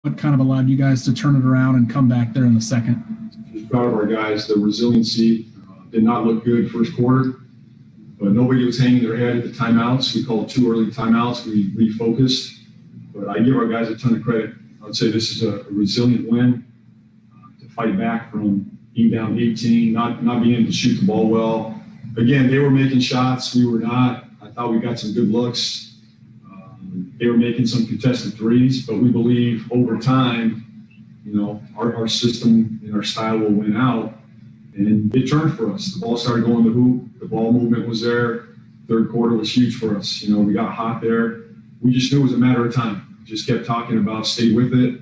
what kind of allowed you guys to turn it around and come back there in the second? Proud of our guys. The resiliency did not look good first quarter, but nobody was hanging their head at the timeouts. We called 2 early timeouts. We refocused, but I give our guys a ton of credit. I would say this is a resilient win to fight back from being down 18, not being able to shoot the ball well. Again, they were making shots. We were not. I thought we got some good looks. They were making some contested threes, but we believe over time, our system and our style will win out. And it turned for us. The ball started going to the hoop. The ball movement was there. Third quarter was huge for us. We got hot there. We just knew it was a matter of time. Just kept talking about stay with it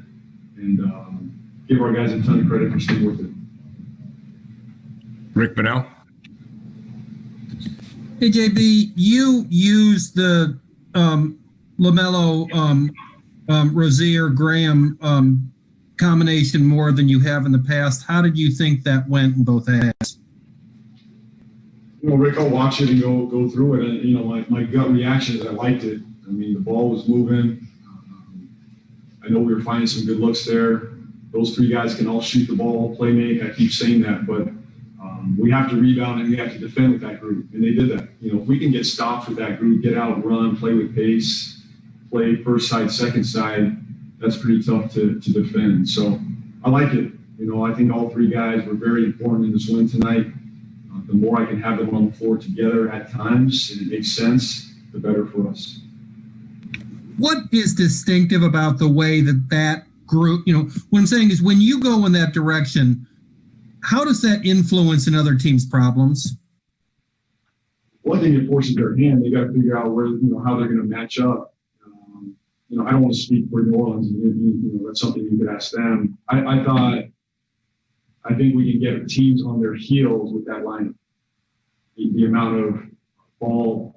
and give our guys a ton of credit for staying with it. Rick Bonnell. Hey, JB, you used the LaMelo, Rozier, Graham combination more than you have in the past. How did you think that went in both halves? Rick, I'll watch it and go through it. And, my gut reaction is I liked it. I mean, the ball was moving. I know we were finding some good looks there. Those 3 guys can all shoot the ball, play make. I keep saying that, but we have to rebound and we have to defend with that group. And they did that. If we can get stops with that group, get out, run, play with pace, play first side, second side, that's pretty tough to defend. So I like it. I think all 3 guys were very important in this win tonight. The more I can have them on the floor together at times, and it makes sense, the better for us. What is distinctive about the way that group, what I'm saying is when you go in that direction, how does that influence another team's problems? One thing it forces their hand. They got to figure out where, how they're going to match up. I don't want to speak for New Orleans. That's something you could ask them. I think we can get teams on their heels with that lineup. The amount of ball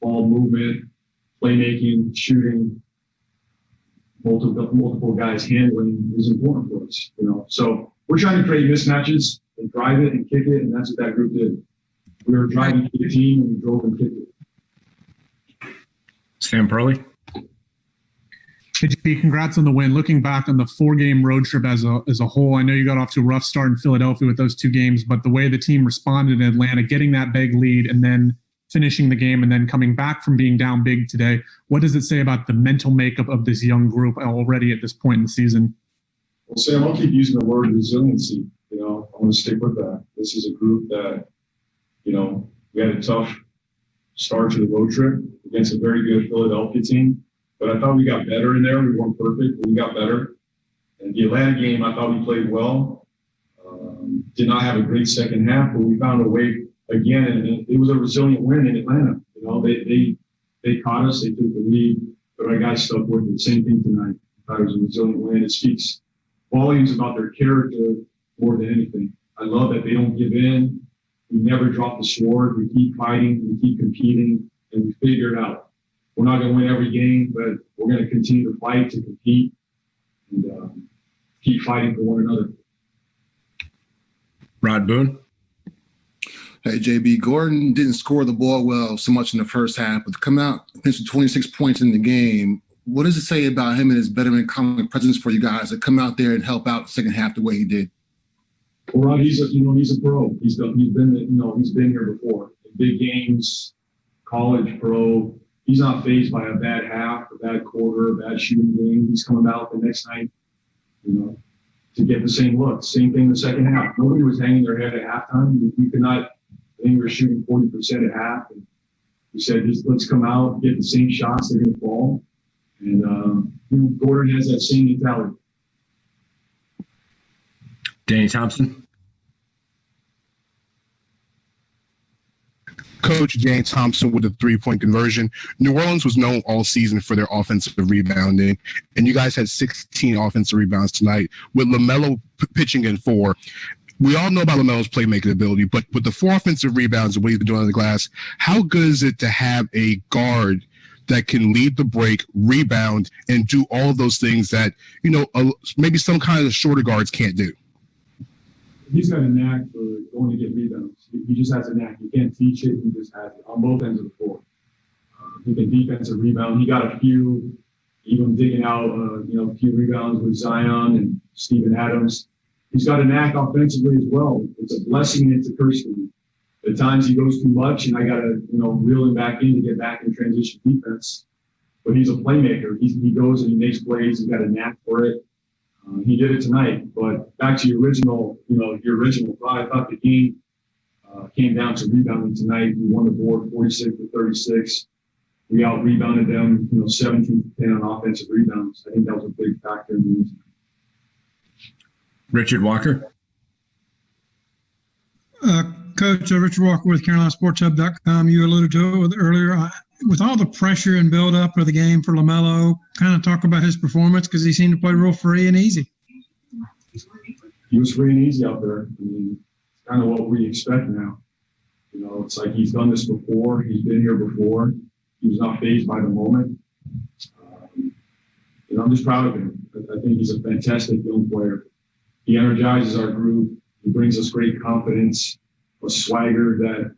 movement, playmaking, shooting, multiple guys handling is important for us. So we're trying to create mismatches and drive it and kick it, and that's what that group did. We were driving to the team and we drove and kicked it. Sam Perley. Hey, JP, congrats on the win. Looking back on the 4-game road trip as a whole, I know you got off to a rough start in Philadelphia with those 2 games, but the way the team responded in Atlanta, getting that big lead and then finishing the game and then coming back from being down big today, what does it say about the mental makeup of this young group already at this point in the season? Well, Sam, I'll keep using the word resiliency. I want to stick with that. This is a group that, we had a tough start to the road trip against a very good Philadelphia team. But I thought we got better in there. We weren't perfect, but we got better. And the Atlanta game, I thought we played well. Did not have a great second half, but we found a way again, and it was a resilient win in Atlanta. They caught us, they took the lead, but our guys stuck with it. Same thing tonight. I thought it was a resilient win. It speaks volumes about their character more than anything. I love that they don't give in. We never drop the sword. We keep fighting, we keep competing, and we figure it out. We're not going to win every game, but we're going to continue to fight, to compete, and keep fighting for one another. Rod Boone. Hey, JB, Gordon didn't score the ball well so much in the first half, but to come out, finish with 26 points in the game, what does it say about him and his veteran common presence for you guys to come out there and help out the second half the way he did? Well, Rod, he's a pro. He's been here before. In big games, college, pro. He's not fazed by a bad half, a bad quarter, a bad shooting game. He's coming out the next night, to get the same look. Same thing in the second half. Nobody was hanging their head at halftime. We could not. I think we were shooting 40% at half. And we said, just let's come out, get the same shots. They're going to fall. And Gordon has that same mentality. Danny Thompson. Coach Jane Thompson with a 3-point conversion. New Orleans was known all season for their offensive rebounding, and you guys had 16 offensive rebounds tonight with LaMelo pitching in 4. We all know about LaMelo's playmaking ability, but with the 4 offensive rebounds and what he's been doing on the glass, how good is it to have a guard that can lead the break, rebound, and do all of those things that, maybe some kind of shorter guards can't do? He's got a knack for going to get rebounds. He just has a knack. You can't teach it. He just has it on both ends of the floor. He can defensive rebound. He got a few even digging out, a few rebounds with Zion and Steven Adams. He's got a knack offensively as well. It's a blessing and it's a curse for me. At times he goes too much and I got to, reel him back in to get back in transition defense. But he's a playmaker. He goes and he makes plays. He's got a knack for it. He did it tonight. But back to your original thought, I thought the game came down to rebounding tonight. We won the board 46-36. We out-rebounded them, 17-10 on offensive rebounds. I think that was a big factor in the win. Richard Walker. Coach, Richard Walker with CarolinaSportsHub.com. You alluded to it earlier. With all the pressure and build-up of the game for LaMelo, kind of talk about his performance because he seemed to play real free and easy. He was free and easy out there. I mean, it's kind of what we expect now. It's like he's done this before. He's been here before. He was not fazed by the moment. I'm just proud of him. I think he's a fantastic young player. He energizes our group. He brings us great confidence, a swagger that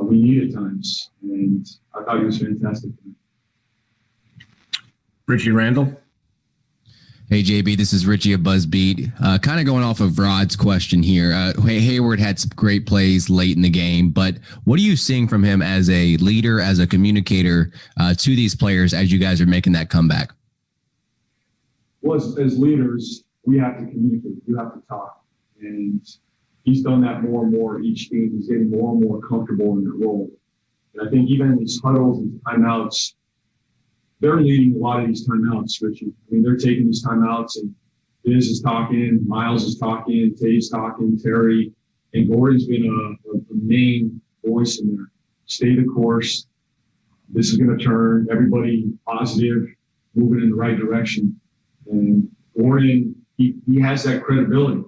we need at times. And I thought he was fantastic. Richie Randall. Hey, JB, this is Richie of BuzzBeat. Kind of going off of Rod's question here. Hayward had some great plays late in the game, but what are you seeing from him as a leader, as a communicator to these players as you guys are making that comeback? Well, as leaders, we have to communicate. You have to talk. And he's done that more and more each game. He's getting more and more comfortable in the role. And I think even in these huddles and timeouts, they're leading a lot of these timeouts, Richie. I mean, they're taking these timeouts and Biz is talking, Miles is talking, Tave's talking, Terry, and Gordon's been a main voice in there. Stay the course. This is going to turn. Everybody positive, moving in the right direction. And Gordon, he has that credibility.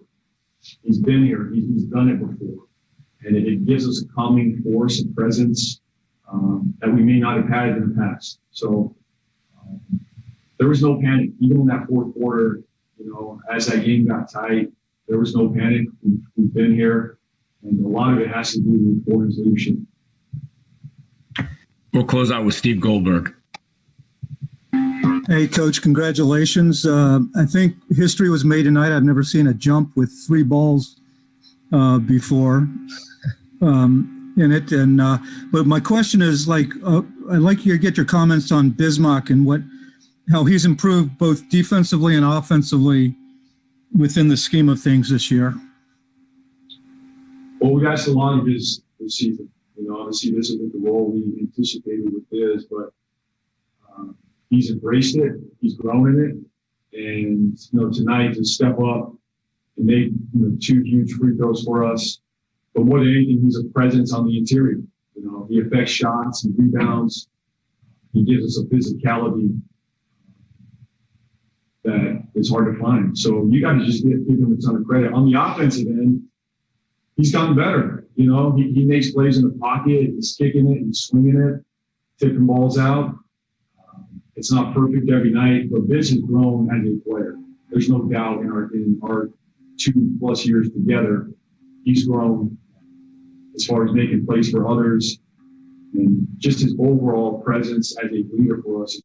He's been here. He's done it before. And it gives us a calming force and presence that we may not have had in the past. So there was no panic. Even in that fourth quarter, as that game got tight, there was no panic. We've been here. And a lot of it has to do with Gordon's leadership. We'll close out with Steve Goldberg. Hey, Coach, congratulations. I think history was made tonight. I've never seen a jump with 3 balls before in it. And but my question is, I'd like you to get your comments on Bismack and how he's improved both defensively and offensively within the scheme of things this year. Well, we asked a lot of his this season. Obviously this isn't the role we anticipated with his, but he's embraced it. He's grown in it. And, tonight to step up and make 2 huge free throws for us. But more than anything, he's a presence on the interior. He affects shots and rebounds. He gives us a physicality that is hard to find. So you got to just give him a ton of credit. On the offensive end, he's gotten better. He makes plays in the pocket. He's kicking it and swinging it, tipping balls out. It's not perfect every night, but Vince has grown as a player. There's no doubt in our 2+ years together, he's grown as far as making plays for others and just his overall presence as a leader for us has